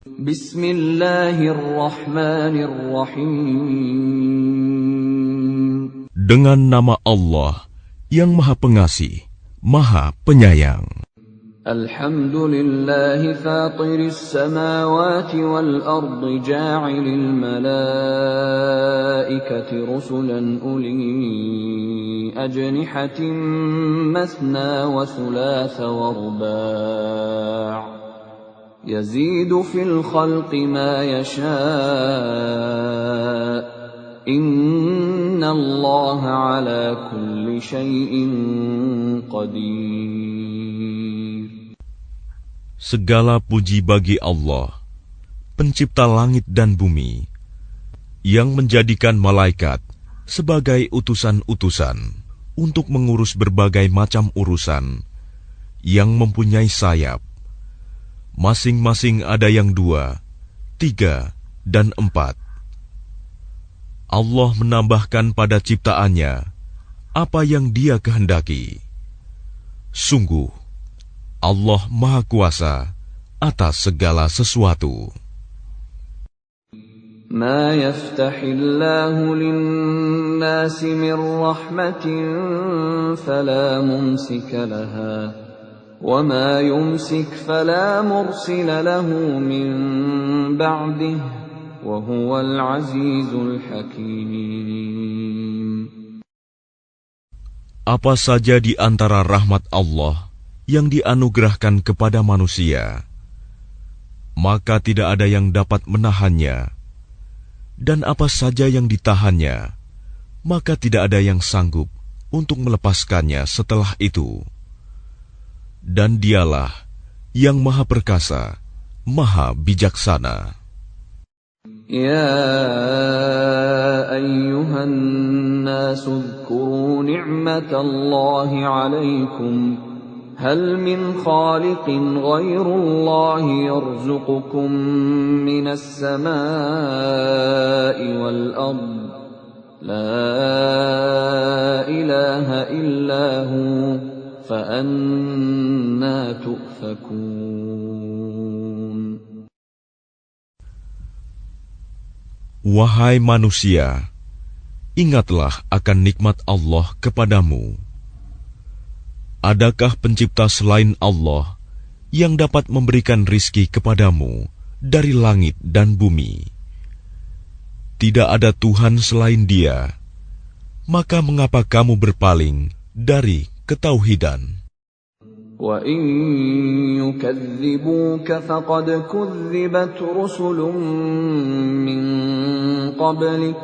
Bismillahirrahmanirrahim. Dengan nama Allah yang Maha Pengasih, Maha Penyayang. Alhamdulillahi fatiris samawati wal ardi ja'ilil malaikati rusulan uli ajnihatin mathna wa thulatha wa ruba' yazidu fil khalqi ma yasha' innallaha ala kulli syai'in qadir. Segala puji bagi Allah, pencipta langit dan bumi, yang menjadikan malaikat sebagai utusan-utusan untuk mengurus berbagai macam urusan, yang mempunyai sayap. Masing-masing ada yang 2, 3, dan 4. Allah menambahkan pada ciptaannya apa yang Dia kehendaki. Sungguh, Allah Maha Kuasa atas segala sesuatu. Ma yaftahillahu lin-nasi min rahmatin fala mumsika laha wa ma yumsik fala mursila lahu min ba'dihi wa huwal azizul hakim. Apa saja di antara rahmat Allah yang dianugerahkan kepada manusia, maka tidak ada yang dapat menahannya, dan apa saja yang ditahannya, maka tidak ada yang sanggup untuk melepaskannya setelah itu. Dan Dialah yang Maha Perkasa, Maha Bijaksana. Ya ayyuhan nasu dzkuru ni'matallahi 'alaikum hal min khaliqin ghairullahi yarzuqukum minas samaa'i wal ard la ilaha illa hu fa anna tu'fakun. Wahai manusia, ingatlah akan nikmat Allah kepadamu. Adakah pencipta selain Allah yang dapat memberikan rizki kepadamu dari langit dan bumi? Tidak ada Tuhan selain Dia. Maka mengapa kamu berpaling dari ketauhidan? Wa in yukadzibuka faqad kudzibat rusulun min qablik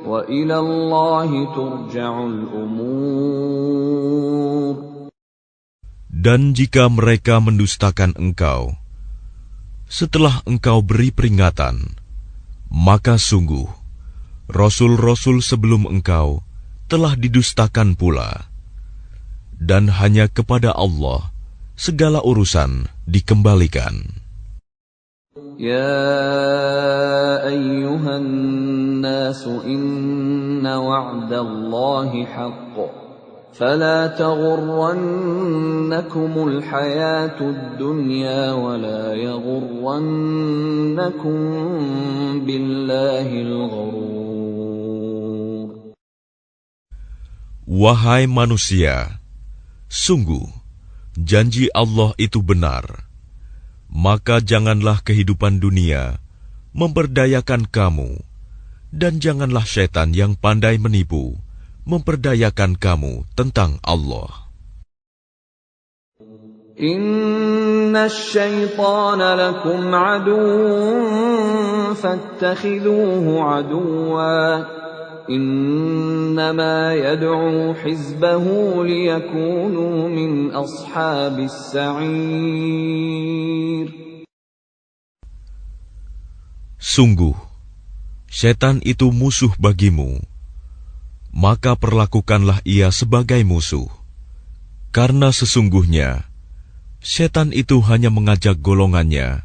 wa ila Allahi turja'ul umur. Dan jika mereka mendustakan engkau, setelah engkau beri peringatan, maka sungguh, Rasul-Rasul sebelum engkau telah didustakan pula. Dan hanya kepada Allah segala urusan dikembalikan. Ya ayyuhan nasu inna wa'dallahi haqq. فلا تغرنكم الحياة الدنيا ولا يغرنكم بالله الغرور. Wahai manusia, sungguh janji Allah itu benar. Maka janganlah kehidupan dunia memperdayakan kamu, dan janganlah syaitan yang pandai menipu memperdayakan kamu tentang Allah. Inna syaitana lakum aduwwun fattakhidhuhu aduwwa. Innama yad'u hizbahu liyakunu min ashabis sa'ir. Sungguh, syaitan itu musuh bagimu. Maka perlakukanlah ia sebagai musuh, karena sesungguhnya syaitan itu hanya mengajak golongannya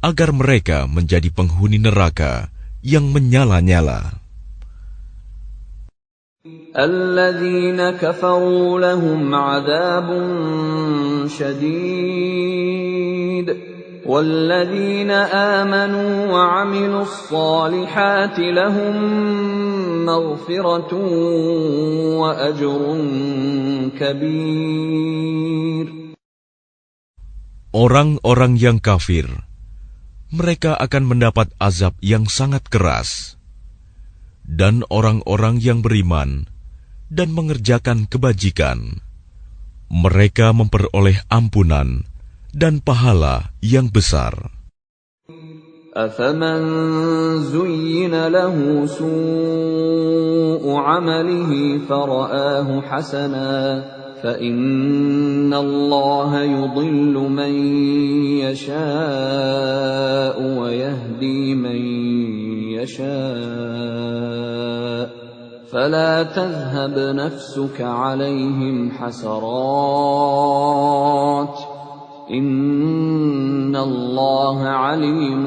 agar mereka menjadi penghuni neraka yang menyala-nyala. Alladzina kafaru lahum 'adzabun syadid وَالَّذِينَ آمَنُوا وَعَمِلُوا الصَّالِحَاتِ لَهُم مَّغْفِرَةٌ وَأَجْرٌ كَبِيرٌ. Orang-orang yang kafir, mereka akan mendapat azab yang sangat keras. Dan orang-orang yang beriman dan mengerjakan kebajikan, mereka memperoleh ampunan dan pahala yang besar. أَفَمَنْ زُيِّنَ لَهُ سُوءُ عَمَلِهِ فَرَآهُ حَسَنًا فَإِنَّ اللَّهَ يُضِلُّ مَن يَشَاءُ وَيَهْدِي مَن يَشَاءُ فَلَا تَذْهَبْ نَفْسُكَ عَلَيْهِمْ حَسَرَاتٍ إِنَّ اللَّهَ عَلِيمٌ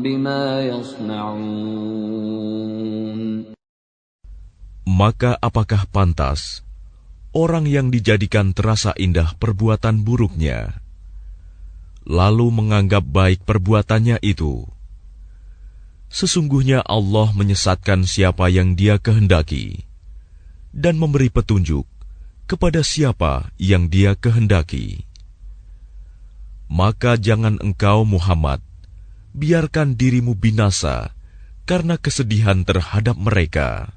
بِمَا يَصْنَعُونَ. Maka apakah pantas orang yang dijadikan terasa indah perbuatan buruknya, lalu menganggap baik perbuatannya itu? Sesungguhnya Allah menyesatkan siapa yang Dia kehendaki dan memberi petunjuk kepada siapa yang Dia kehendaki. Maka jangan engkau Muhammad biarkan dirimu binasa karena kesedihan terhadap mereka.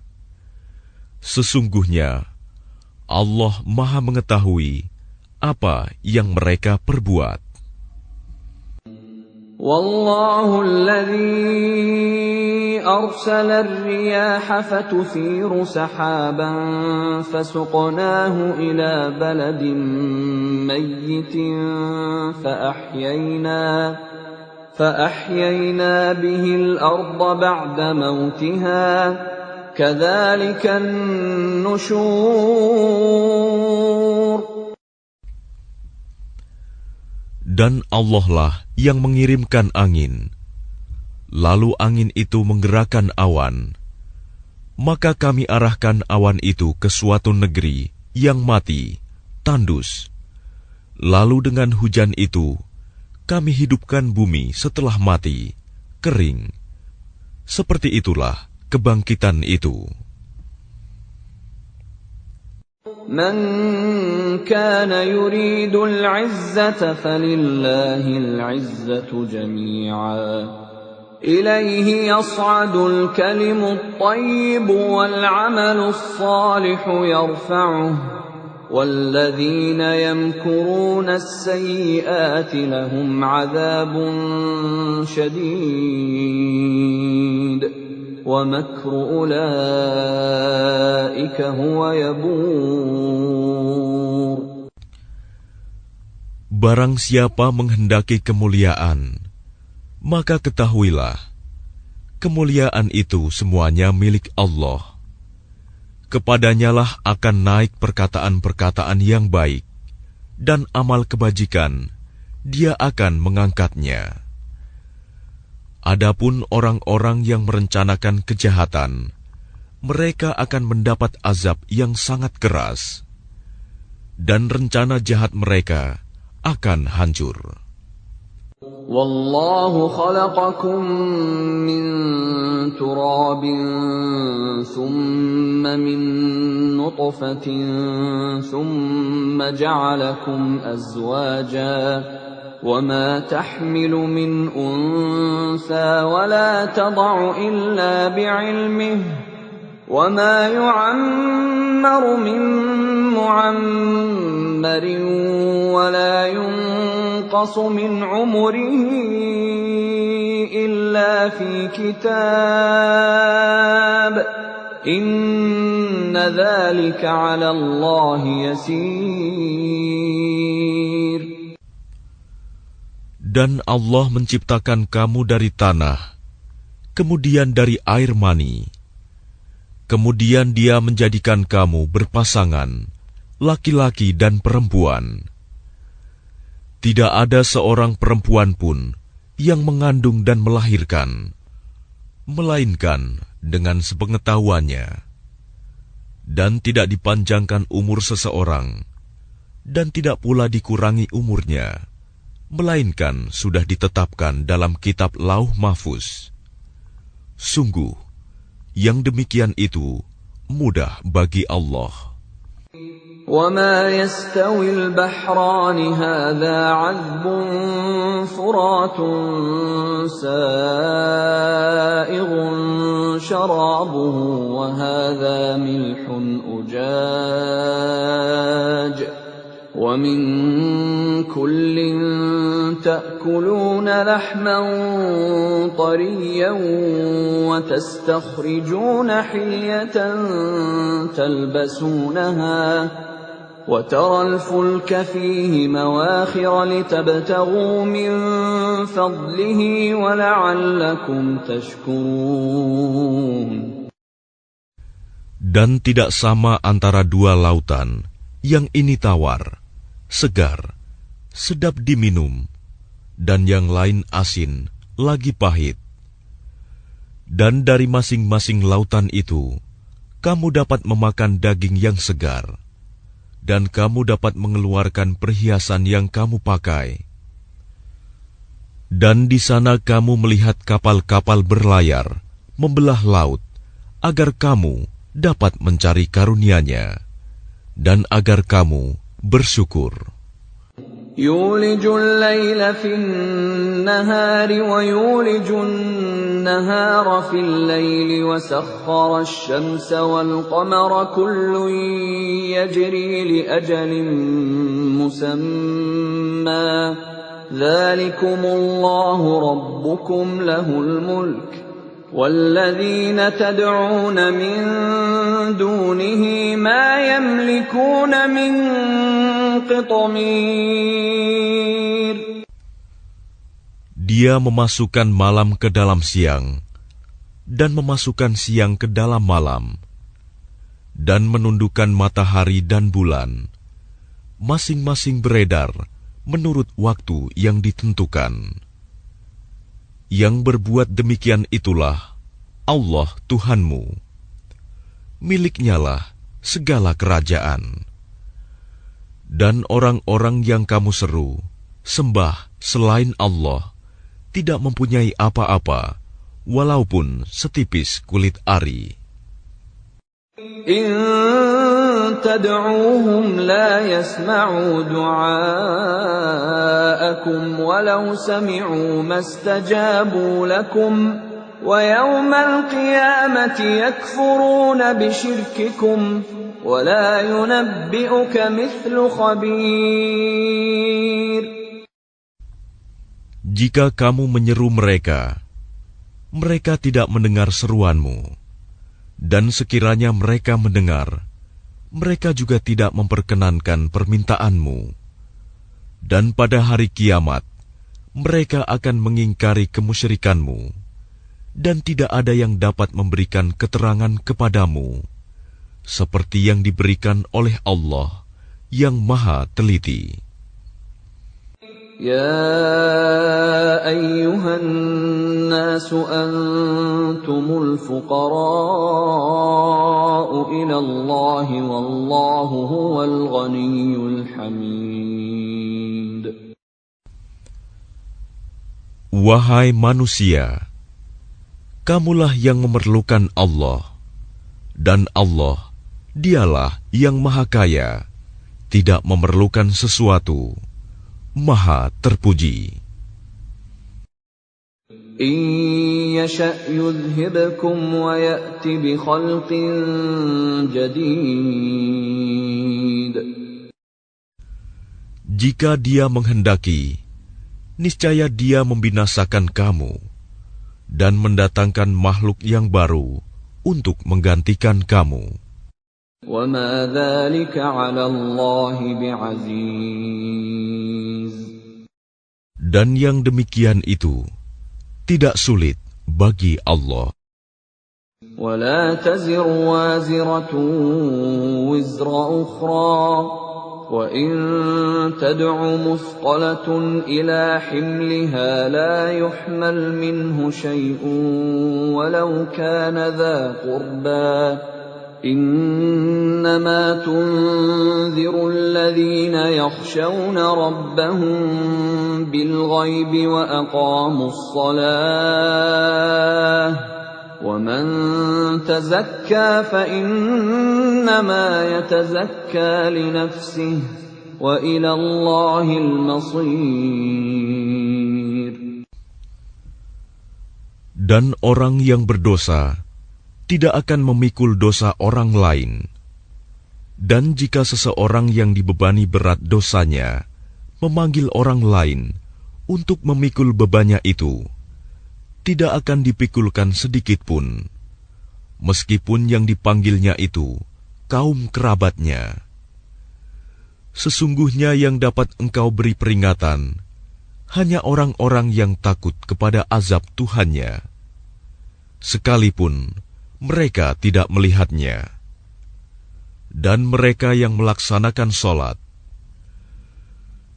Sesungguhnya Allah Maha mengetahui apa yang mereka perbuat. Wallahu alladhi arsala ar-riyaha fatuthiru sahaban fasuqnahu ila baladin mayyitin فأحيينا به الأرض بعد موتها كذلك النشور. Dan Allah lah yang mengirimkan angin, lalu angin itu menggerakkan awan, maka kami arahkan awan itu ke suatu negeri yang mati, tandus. Lalu dengan hujan itu kami hidupkan bumi setelah mati, kering. Seperti itulah kebangkitan itu. Man kana yuridu al-'izzata falillahi al-'izzatu jami'a. Ilayhi yas'adu al-kalimu at-tayyibu wal-'amalu as-salihu yarfa'uhu. وَالَّذِينَ يَمْكُرُونَ السَّيِّئَاتِ لَهُمْ عَذَابٌ شَدِيدٌ وَمَكْرُ أُولَئِكَ هُوَ يَبُورُ. Barang siapa menghendaki kemuliaan, maka ketahuilah, kemuliaan itu semuanya milik Allah. Kepadanyalah akan naik perkataan-perkataan yang baik, dan amal kebajikan, Dia akan mengangkatnya. Adapun orang-orang yang merencanakan kejahatan, mereka akan mendapat azab yang sangat keras, dan rencana jahat mereka akan hancur. Wallahu khalaqakum min turabin thumma min nutfatin thumma ja'alakum azwaja wa ma tahmilu min untha wa la tad'u illa bi'ilmihi wa ma yu'ammaru min mu'ammarin wa la yunqasu min umrihi illa fi kitab inna dhalika 'ala Allahi yasir. Dan Allah menciptakan kamu dari tanah, kemudian dari air mani. Kemudian Dia menjadikan kamu berpasangan, laki-laki dan perempuan. Tidak ada seorang perempuan pun yang mengandung dan melahirkan, melainkan dengan sepengetahuannya. Dan tidak dipanjangkan umur seseorang, dan tidak pula dikurangi umurnya, melainkan sudah ditetapkan dalam kitab Lauh Mahfuz. Sungguh, yang demikian itu mudah bagi Allah. وَمَا يَسْتَوِي الْبَحْرَانِ هَذَا عَذْبٌ فُرَاتٌ سَائِغٌ شَرَابُهُ وَهَذَا مِلْحٌ أُجَاجٌ وَمِنْ كُلٍّ تَأْكُلُونَ لَحْمًا طَرِيًّا وَتَسْتَخْرِجُونَ حِلْيَةً تَلْبَسُونَهَا وَتَرَى الْفُلْكَ فِيهِ مَوَاخِرَ لِتَبْتَغُوا مِنْ فَضْلِهِ وَلَعَلَّكُمْ تَشْكُرُونَ. Dan tidak sama antara dua lautan, yang ini tawar, segar, sedap diminum, dan yang lain asin, lagi pahit. Dan dari masing-masing lautan itu, kamu dapat memakan daging yang segar, dan kamu dapat mengeluarkan perhiasan yang kamu pakai. Dan di sana kamu melihat kapal-kapal berlayar, membelah laut, agar kamu dapat mencari karunia-Nya, dan agar kamu bersyukur. يولج الليل في النهار ويولج النهار في الليل وسخر الشمس والقمر كل يجري لأجل مسمى ذلكم الله ربكم له الملك وَالَّذِينَ تَدْعُونَ مِن دُونِهِ مَا يَمْلِكُونَ مِن قِطْمِيرٍ. Dia memasukkan malam ke dalam siang, dan memasukkan siang ke dalam malam, dan menundukkan matahari dan bulan, masing-masing beredar menurut waktu yang ditentukan. Yang berbuat demikian itulah Allah Tuhanmu. Miliknya-lah segala kerajaan. Dan orang-orang yang kamu seru, sembah selain Allah, tidak mempunyai apa-apa, walaupun setipis kulit ari. إن تدعوهم لا يسمعوا دعاءكم ولو سمعوا ما استجابوا لكم ويوم القيامة يكفرون بشرككم ولا ينبئك مثل خبير. Jika kamu menyeru mereka, mereka tidak mendengar seruanmu. Dan sekiranya mereka mendengar, mereka juga tidak memperkenankan permintaanmu. Dan pada hari kiamat, mereka akan mengingkari kemusyrikanmu, dan tidak ada yang dapat memberikan keterangan kepadamu, seperti yang diberikan oleh Allah yang Maha Teliti. يا أيها الناس أنتم الفقراء إلى الله والله هو الغني الحميد. Wahai manusia, kamulah yang memerlukan Allah, dan Allah, Dialah yang Maha Kaya, tidak memerlukan sesuatu, Maha terpuji. إن يشأ يذهبكم ويأت بخلق جديد. Jika Dia menghendaki, niscaya Dia membinasakan kamu dan mendatangkan makhluk yang baru untuk menggantikan kamu. وما ذلك على الله بعزيز. Dan yang demikian itu tidak sulit bagi Allah. ولا تزر وازرة وزر أخرى وإن تدع مثقلة إلى حملها لا يحمل منه شيء ولو كان ذا قربى إنما تنذر الذين يخشون ربهم بالغيب وأقاموا الصلاة ومن تزكى فإنما يتزكى لنفسه وإلى الله المصير. Dan orang yang berdosa tidak akan memikul dosa orang lain. Dan jika seseorang yang dibebani berat dosanya memanggil orang lain untuk memikul bebannya itu, tidak akan dipikulkan sedikit pun, meskipun yang dipanggilnya itu kaum kerabatnya. Sesungguhnya yang dapat engkau beri peringatan hanya orang-orang yang takut kepada azab Tuhannya, sekalipun mereka tidak melihatnya. Dan mereka yang melaksanakan sholat.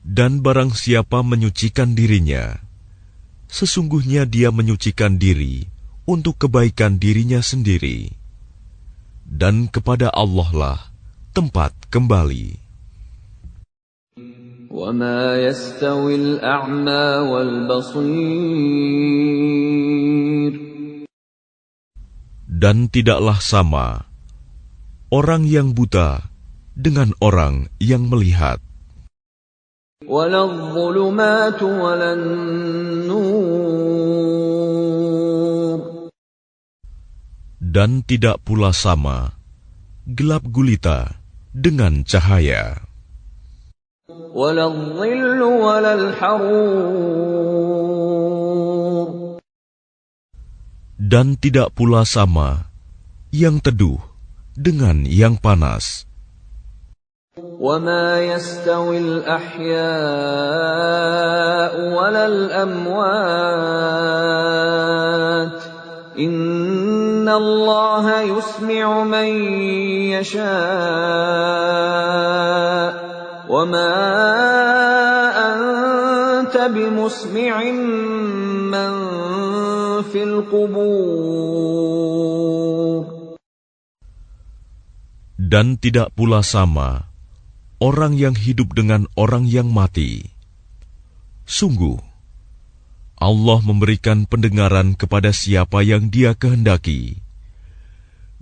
Dan barang siapa menyucikan dirinya, sesungguhnya dia menyucikan diri untuk kebaikan dirinya sendiri. Dan kepada Allah lah tempat kembali. وَمَا يَسْتَوِي الْأَعْمَى وَالْبَصِيرُ. Dan tidaklah sama orang yang buta dengan orang yang melihat. وَلَا الظُّلُمَاتُ وَلَا النُّورُ. Dan tidak pula sama gelap gulita dengan cahaya. وَلَا الظِّلُّ وَلَا الْحَرُورُ. Dan tidak pula sama yang teduh dengan yang panas. وَمَا يَسْتَوِي الْأَحْيَاءُ وَلَا الْأَمْوَاتُ إِنَّ اللَّهَ يُسْمِعُ مَن يَشَاءُ وَمَا أَنتَ بِمُسْمِعٍ مَّن فِي الْقُبُورِ. Dan tidak pula sama orang yang hidup dengan orang yang mati. Sungguh, Allah memberikan pendengaran kepada siapa yang Dia kehendaki.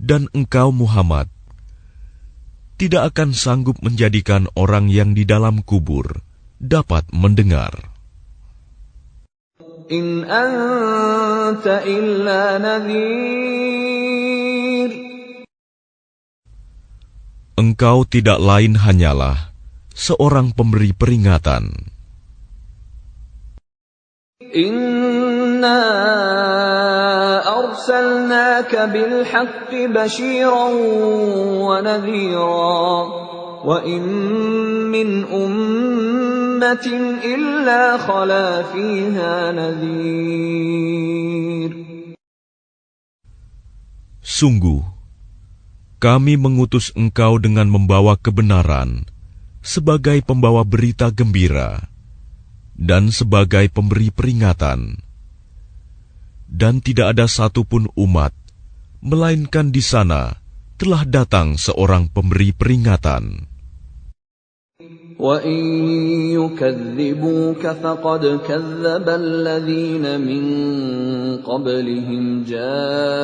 Dan engkau Muhammad tidak akan sanggup menjadikan orang yang di dalam kubur dapat mendengar. In anta illa nadhir. Engkau tidak lain hanyalah seorang pemberi peringatan. Inna arsalnaka bil haqqi bashiran wa nadhira wa in min ummatin illa khala fiha nadhir. Sungguh, kami mengutus engkau dengan membawa kebenaran sebagai pembawa berita gembira dan sebagai pemberi peringatan. Dan tidak ada satupun umat, melainkan di sana telah datang seorang pemberi peringatan. وَإِن يُكَذِّبُوكَ فَقَدْ كَذَّبَ الَّذِينَ مِن قَبْلِهِمْ جَاءَتْهُمْ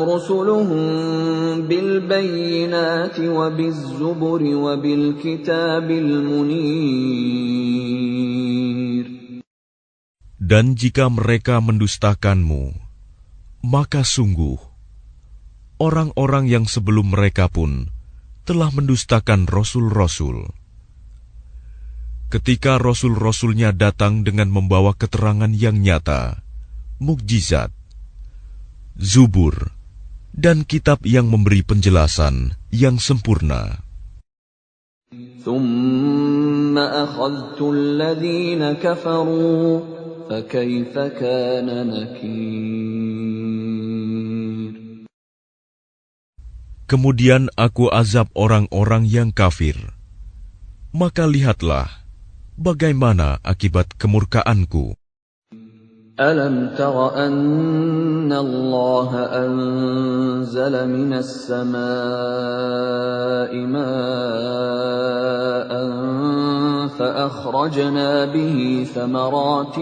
رُسُلُهُم بِالْبَيِّنَاتِ وَبِالزُّبُرِ وَبِالْكِتَابِ الْمُنِيرِ. Dan jika mereka mendustakanmu, maka sungguh orang-orang yang sebelum mereka pun telah mendustakan rasul-rasul. Ketika rasul-rasulnya datang dengan membawa keterangan yang nyata, mukjizat, zubur, dan kitab yang memberi penjelasan yang sempurna. ثُمَّ أَخَذْتُ الَّذِينَ كَفَرُوا فَكَيْفَ كَانَ نَكِيرِ. Kemudian aku azab orang-orang yang kafir. Maka lihatlah bagaimana akibat kemurkaanku? ألم تر أن الله أنزل من السماء ماء فأخرجنا به ثمرات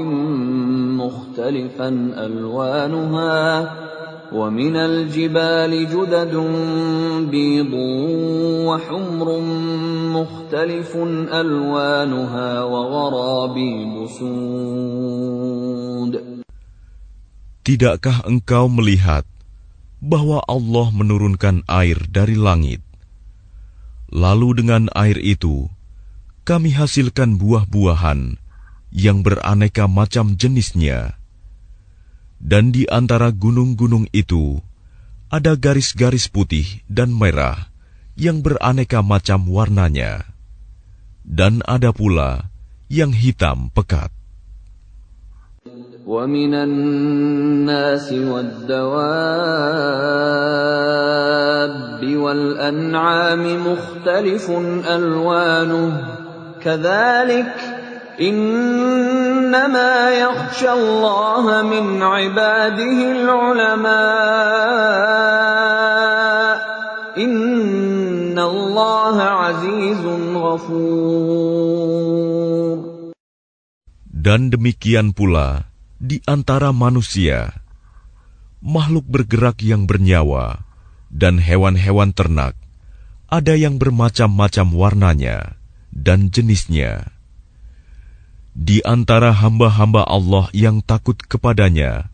مختلفا ألوانها ومن الجبال جدد بيض وحمر مختلف ألوانها وغرابيب سود. Tidakkah engkau melihat bahwa Allah menurunkan air dari langit? Lalu dengan air itu, kami hasilkan buah-buahan yang beraneka macam jenisnya. Dan di antara gunung-gunung itu, ada garis-garis putih dan merah yang beraneka macam warnanya. Dan ada pula yang hitam pekat. وَمِنَ النَّاسِ وَالدَّوَابِّ وَالْأَنْعَامِ مُخْتَلِفٌ أَلْوَانُهُ كَذَلِكَ إِنَّمَا يَخْشَى اللَّهَ مِنْ عِبَادِهِ الْعُلَمَاءُ إِنَّ اللَّهَ عَزِيزٌ غَفُورٌ. Dan demikian pula di antara manusia, makhluk bergerak yang bernyawa, dan hewan-hewan ternak, ada yang bermacam-macam warnanya dan jenisnya. Di antara hamba-hamba Allah yang takut kepadanya,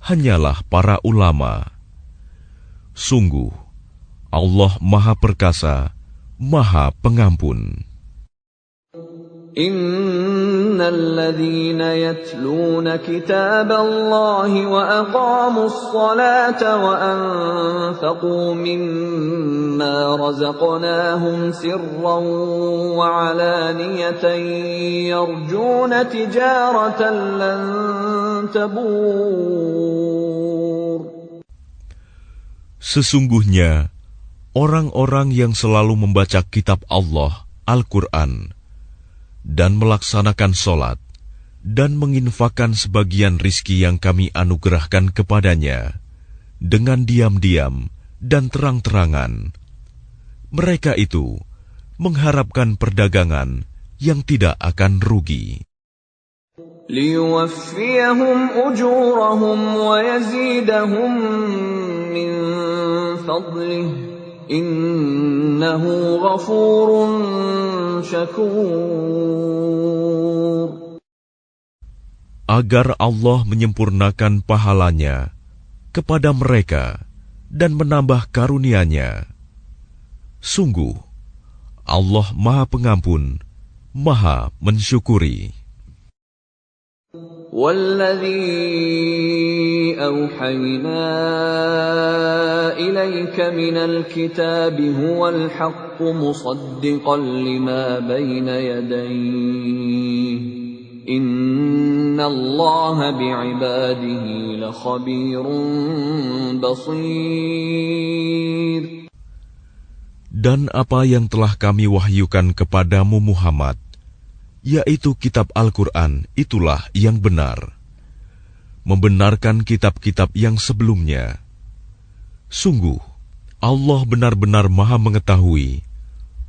hanyalah para ulama. Sungguh, Allah Maha Perkasa, Maha Pengampun. الذين يتلون كتاب الله وأقاموا الصلاة وأنفقوا مما رزقناهم سرا وعلانية يرجون تجارة لن تبور. Sesungguhnya, orang-orang yang selalu membaca kitab Allah, Al-Quran, dan melaksanakan sholat, dan menginfakkan sebagian rizki yang kami anugerahkan kepadanya, dengan diam-diam dan terang-terangan. Mereka itu mengharapkan perdagangan yang tidak akan rugi. لِيُوَفِّيَهُمْ أُجُورَهُمْ وَيَزِيدَهُمْ مِنْ فَضْلِهِ Innahu ghafurun syakur. Agar Allah menyempurnakan pahalanya kepada mereka dan menambah karunia-Nya. Sungguh, Allah Maha Pengampun, Maha Mensyukuri. وَالَّذِي أَوْحَيْنَا إِلَيْكَ مِنَ الْكِتَابِ هُوَ الْحَقُّ مُصَدِّقًا لِمَا بَيْنَ يَدَيْهِ إِنَّ اللَّهَ بِعِبَادِهِ لَخَبِيرٌ بَصِيرٌ. Dan apa yang telah kami wahyukan kepadamu Muhammad, yaitu kitab Al-Quran, itulah yang benar, membenarkan kitab-kitab yang sebelumnya. Sungguh, Allah benar-benar Maha Mengetahui,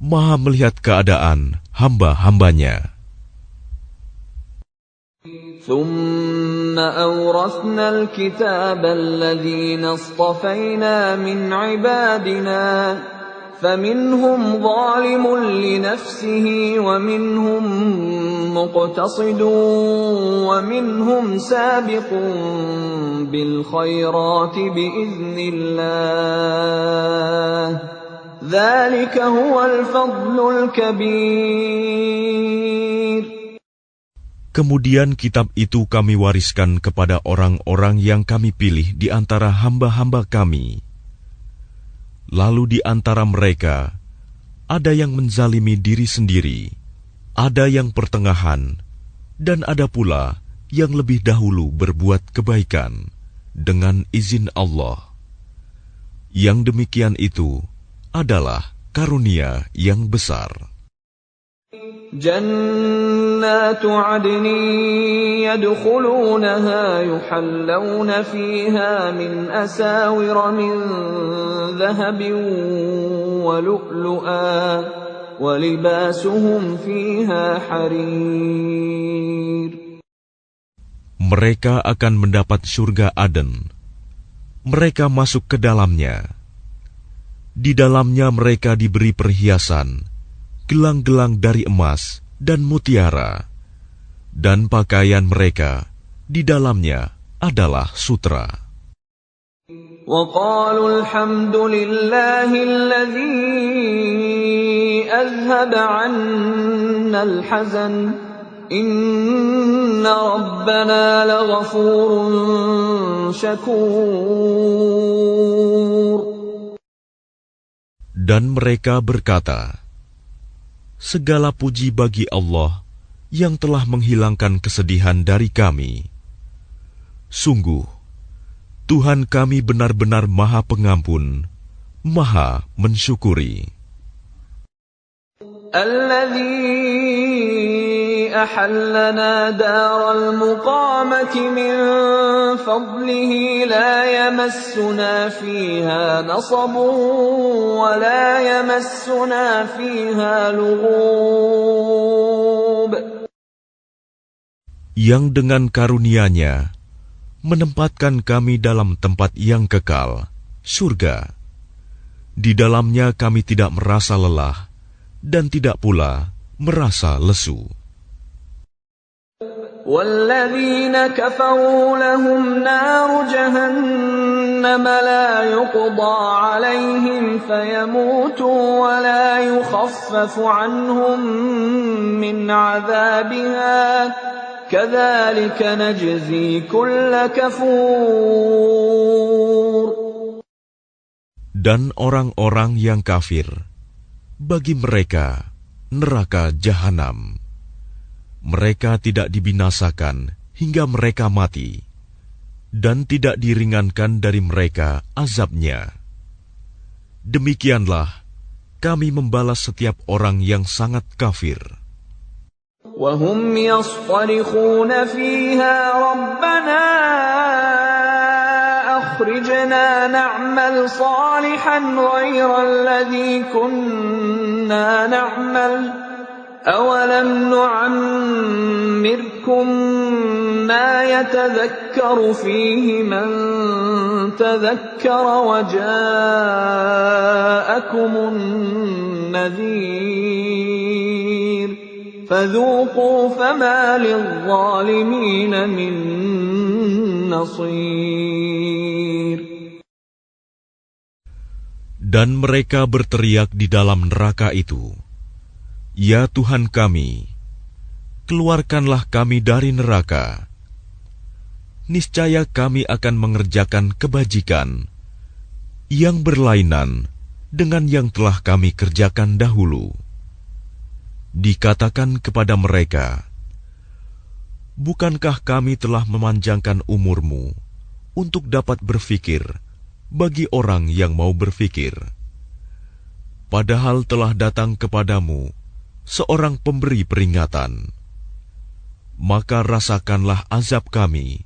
Maha melihat keadaan hamba-hambanya. ثُمَّ أَوْرَثْنَا الْكِتَابَ الَّذِينَ اصْطَفَيْنَا مِنْ عِبَادِنَا فَمِنْهُمْ ظَالِمٌ لِنَفْسِهِ وَمِنْهُمْ مُقْتَصِدٌ وَمِنْهُمْ سَابِقٌ بِالْخَيْرَاتِ بِإِذْنِ اللَّهِ ذَلِكَ هُوَ الْفَضْلُ الْكَبِيرُ. Kemudian kitab itu kami wariskan kepada orang-orang yang kami pilih di antara hamba-hamba kami. Lalu di antara mereka, ada yang menzalimi diri sendiri, ada yang pertengahan, dan ada pula yang lebih dahulu berbuat kebaikan dengan izin Allah. Yang demikian itu adalah karunia yang besar. جنات عدن يدخلونها يحلون فيها من أساور من ذهب ولؤلؤا ولباسهم فيها حرير. Mereka akan mendapat surga Aden. Mereka masuk ke dalamnya. Di dalamnya mereka diberi perhiasan, gelang-gelang dari emas dan mutiara, dan pakaian mereka di dalamnya adalah sutra. وَقَالُوا الْحَمْدُ لِلَّهِ الَّذِي أَذْهَبَ عَنَّا الْحَزَنَ إِنَّ رَبَّنَا لَغَفُورٌ شَكُورٌ. Dan mereka berkata, segala puji bagi Allah yang telah menghilangkan kesedihan dari kami. Sungguh, Tuhan kami benar-benar Maha Pengampun, Maha mensyukuri. الذي أحلنا دار المقامة من فضله لا يمسنا فيها نصب ولا يمسنا فيها لغوب. Yang dengan karunia-Nya menempatkan kami dalam tempat yang kekal, surga. Di dalamnya kami tidak merasa lelah dan tidak pula merasa lesu. وَالَّذِينَ كَفَرُوا لَهُمْ نَارُ جَهَنَّمَ لَا يُقْضَى عَلَيْهِمْ فَيَمُوتُوا وَلَا يُخَفَّفُ عَنْهُمْ مِنْ عَذَابِهَا كَذَلِكَ نَجْزِي كُلَّ كَفُورٍ. Dan orang-orang yang kafir, bagi mereka neraka jahanam. Mereka tidak dibinasakan hingga mereka mati, dan tidak diringankan dari mereka azabnya. Demikianlah kami membalas setiap orang yang sangat kafir. وَهُمْ يَصْطَرِخُونَ فِيهَا رَبَّنَا أَخْرِجْنَا نَعْمَلْ صَالِحًا غَيْرَ الَّذِي كُنَّا نَعْمَلُ أَوَلَمْ نُعَمِّرْكُم مَّا يَتَذَكَّرُ فِيهِ مَن تَذَكَّرَ وَجَاءَكُمُ النَّذِيرُ فَذُوقُوا فَمَا لِلظَّالِمِينَ مِن نَّصِيرٍ. Dan mereka berteriak di dalam neraka itu, ya Tuhan kami, keluarkanlah kami dari neraka. Niscaya kami akan mengerjakan kebajikan yang berlainan dengan yang telah kami kerjakan dahulu. Dikatakan kepada mereka, bukankah kami telah memanjangkan umurmu untuk dapat berfikir bagi orang yang mau berfikir? Padahal telah datang kepadamu seorang pemberi peringatan, maka rasakanlah azab kami.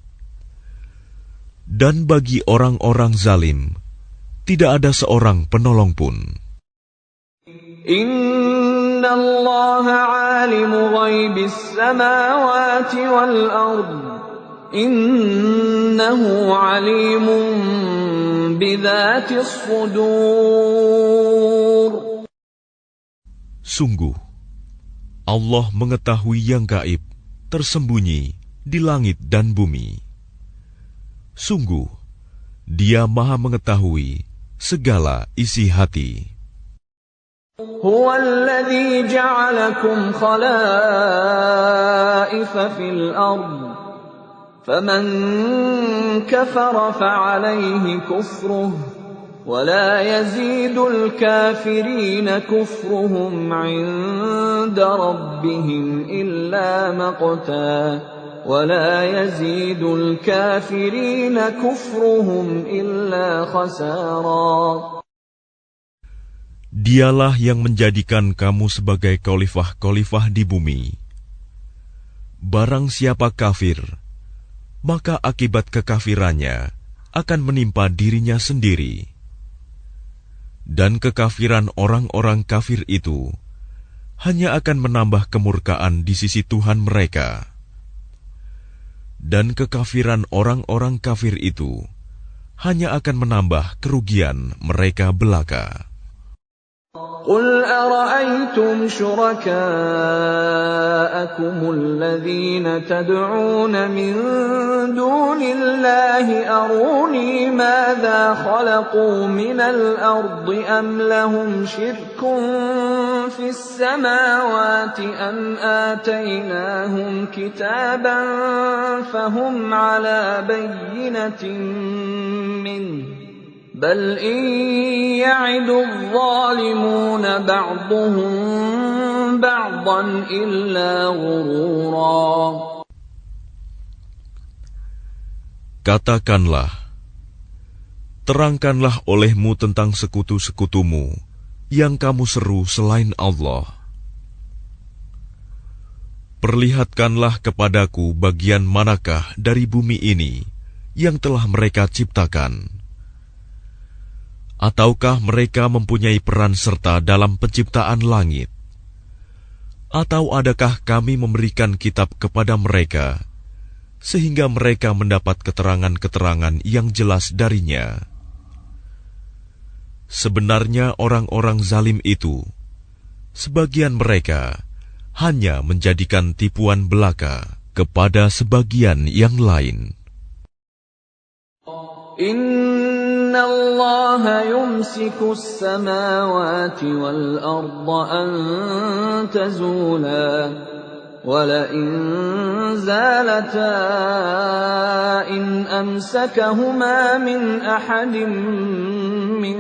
Dan bagi orang-orang zalim, tidak ada seorang penolong pun. Inna Allah alimu ghaibis samawati wal ard. Innahu alimun bidzatis sudur. Sungguh, Allah mengetahui yang gaib, tersembunyi di langit dan bumi. Sungguh, Dia Maha mengetahui segala isi hati. Huwa alladhi ja'alakum khalaifa fil ard. Faman kafara fa'alayhi kufruh. ولا يزيد الكافرين كفرهم عند ربهم إلا مقتا ولا يزيد الكافرين كفرهم إلا خسارا. Dialah yang menjadikan kamu sebagai khalifah-khalifah di bumi. Barang siapa kafir, maka akibat kekafirannya akan menimpa dirinya sendiri. Dan kekafiran orang-orang kafir itu hanya akan menambah kemurkaan di sisi Tuhan mereka. Dan kekafiran orang-orang kafir itu hanya akan menambah kerugian mereka belaka. قُلْ أَرَأَيْتُمْ شُرَكَاءَكُمُ الَّذِينَ تَدْعُونَ مِن دُونِ اللَّهِ أَرُونِي مَاذَا خَلَقُوا مِنَ الْأَرْضِ أَمْ لَهُمْ شِرْكٌ فِي السَّمَاوَاتِ أَمْ آتَيْنَاهُمْ كِتَابًا فَهُمْ عَلَى بَيِّنَةٍ مِّنْهُ بل إن يعد الظالمون بعضهم بعضا إلا غرورا. Katakanlah, terangkanlah olehmu tentang sekutu-sekutumu yang kamu seru selain Allah. Perlihatkanlah kepadaku bagian manakah dari bumi ini yang telah mereka ciptakan. Ataukah mereka mempunyai peran serta dalam penciptaan langit? Atau adakah kami memberikan kitab kepada mereka, sehingga mereka mendapat keterangan-keterangan yang jelas darinya? Sebenarnya orang-orang zalim itu, sebagian mereka hanya menjadikan tipuan belaka kepada sebagian yang lain. Inna Allah yumsiku as-samawati wal arda an tazula wa la in zalata in amsakahuma min ahadin min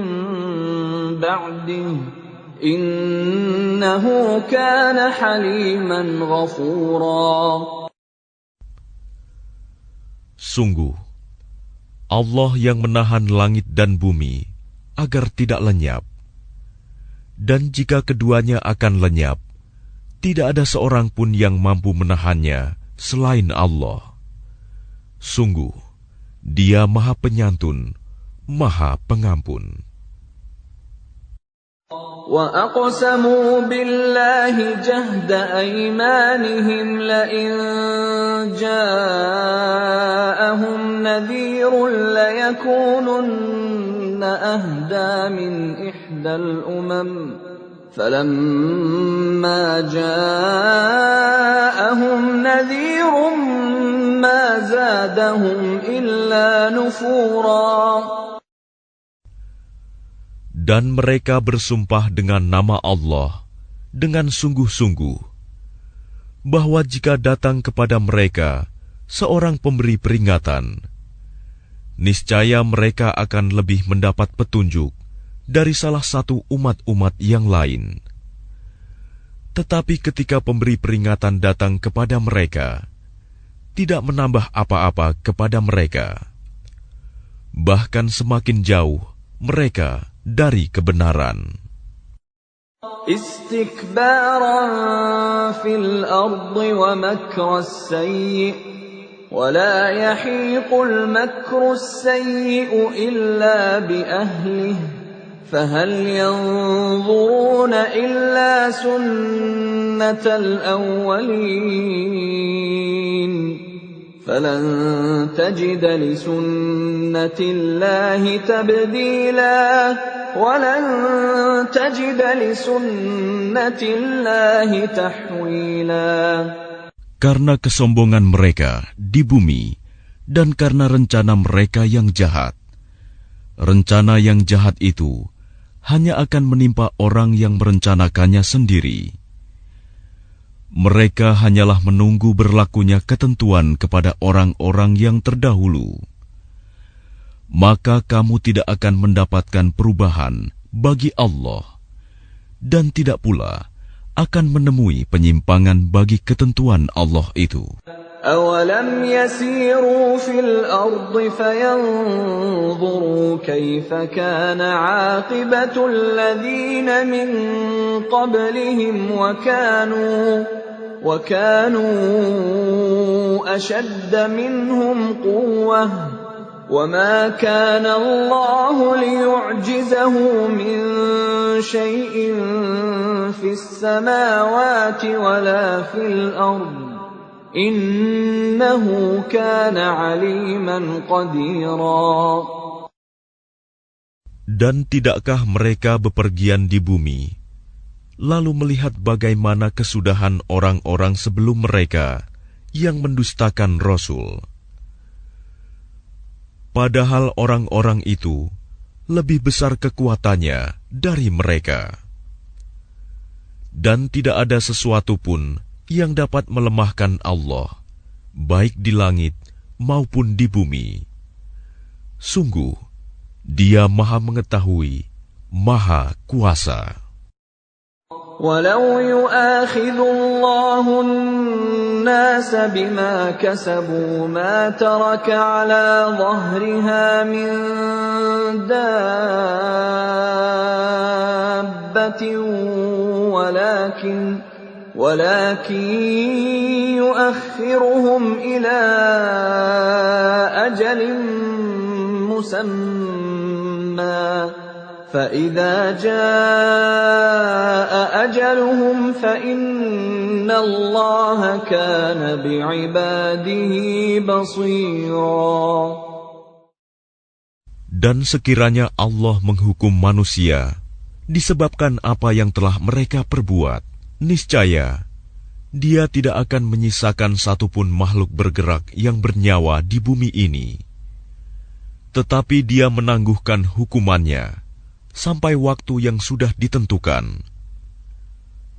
ba'dihi innahu kana haliman ghafura. Sungguh Allah yang menahan langit dan bumi agar tidak lenyap. Dan jika keduanya akan lenyap, tidak ada seorang pun yang mampu menahannya selain Allah. Sungguh, Dia Maha Penyantun, Maha Pengampun. وَأَقْسَمُوا بِاللَّهِ جَهْدَ أَيْمَانِهِمْ لَئِن جَاءَهُمْ نَذِيرٌ لَيَكُونُنَّ أَهْدَىٰ مِنْ إِحْدَى الْأُمَمِ فَلَمَّا جَاءَهُمْ نَذِيرٌ مَا زَادَهُمْ إِلَّا نُفُورًا. Dan mereka bersumpah dengan nama Allah dengan sungguh-sungguh, bahwa jika datang kepada mereka seorang pemberi peringatan, niscaya mereka akan lebih mendapat petunjuk dari salah satu umat-umat yang lain. Tetapi ketika pemberi peringatan datang kepada mereka, tidak menambah apa-apa kepada mereka, bahkan semakin jauh mereka dari kebenaran. Istikbaran fil ardi wa makras sayyi wa la yahiqul makras sayyi illa bi ahlihi fahal yanzuruna illa sunnatal awwalin falan tajida li sunnatillahi tabdila walan tajida li sunnatillahi tahwila. Karena kesombongan mereka di bumi dan karena rencana mereka yang jahat. Rencana yang jahat itu hanya akan menimpa orang yang merencanakannya sendiri. Mereka hanyalah menunggu berlakunya ketentuan kepada orang-orang yang terdahulu. Maka kamu tidak akan mendapatkan perubahan bagi Allah, dan tidak pula akan menemui penyimpangan bagi ketentuan Allah itu. أَوَلَمْ يَسِيرُوا فِي الْأَرْضِ فَيَنظُرُوا كَيْفَ كَانَ عَاقِبَةُ الَّذِينَ مِن قَبْلِهِمْ وَكَانُوا أَشَدَّ مِنْهُمْ قُوَّةً وَمَا كَانَ اللَّهُ لِيُعْجِزَهُ مِن شَيْءٍ فِي السَّمَاوَاتِ وَلَا فِي الْأَرْضِ Innahu kana aliman qadira. Dan tidakkah mereka bepergian di bumi, lalu melihat bagaimana kesudahan orang-orang sebelum mereka yang mendustakan Rasul? Padahal orang-orang itu lebih besar kekuatannya dari mereka. Dan tidak ada sesuatu pun yang dapat melemahkan Allah, baik di langit maupun di bumi. Sungguh, Dia Maha Mengetahui, Maha Kuasa. Walau yu'akhidhu Allahu an-nasa bima kasabu ma taraka ala dhahriha min dabbatin ولكن يؤخرهم إلى أجل مسمى فإذا جاء أجلهم فإن الله كان بعباده بصيرا. Dan sekiranya Allah menghukum manusia disebabkan apa yang telah mereka perbuat, niscaya Dia tidak akan menyisakan satupun makhluk bergerak yang bernyawa di bumi ini. Tetapi Dia menangguhkan hukumannya sampai waktu yang sudah ditentukan.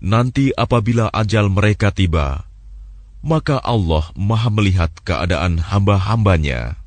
Nanti apabila ajal mereka tiba, maka Allah Maha melihat keadaan hamba-hambanya.